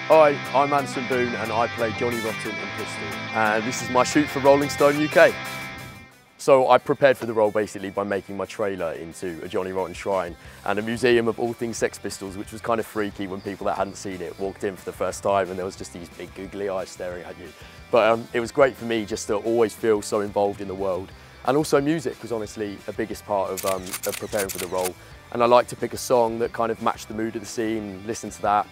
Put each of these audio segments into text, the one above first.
Hi, I'm Anson Boon and I play Johnny Rotten in Pistol. And this is my shoot for Rolling Stone UK. So I prepared for the role basically by making my trailer into a Johnny Rotten shrine and a museum of all things Sex Pistols, which was kind of freaky when people that hadn't seen it walked in for the first time and there was just these big googly eyes staring at you. But it was great for me just to always feel so involved in the world. And also music was honestly a biggest part of preparing for the role. And I like to pick a song that kind of matched the mood of the scene, listen to that,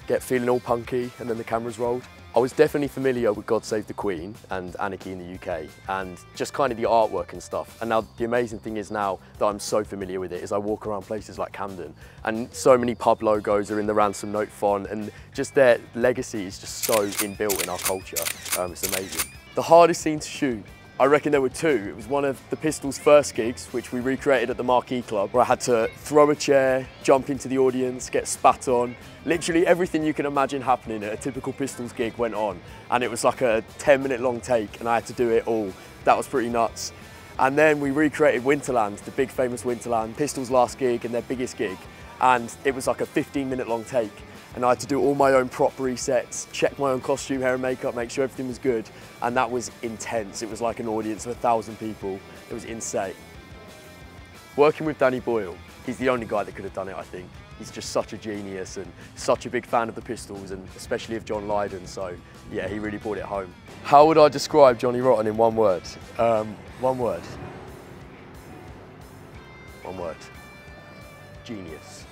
get feeling all punky, and then the cameras rolled. I was definitely familiar with God Save the Queen and Anarchy in the UK and just kind of the artwork and stuff. And now the amazing thing is now that I'm so familiar with it is I walk around places like Camden and so many pub logos are in the ransom note font and just their legacy is just so inbuilt in our culture. It's amazing. The hardest scene to shoot, I reckon there were two. It was one of the Pistols' first gigs, which we recreated at the Marquee Club, where I had to throw a chair, jump into the audience, get spat on. Literally everything you can imagine happening at a typical Pistols gig went on. And it was like a 10-minute long take, and I had to do it all. That was pretty nuts. And then we recreated Winterland, the big famous Winterland, Pistols' last gig and their biggest gig. And it was like a 15-minute long take. And I had to do all my own prop resets, check my own costume, hair and makeup, make sure everything was good. And that was intense. It was like an audience of 1,000 people. It was insane. Working with Danny Boyle, he's the only guy that could have done it, I think. He's just such a genius and such a big fan of the Pistols and especially of John Lydon. So yeah, he really brought it home. How would I describe Johnny Rotten in one word? One word. One word. Genius.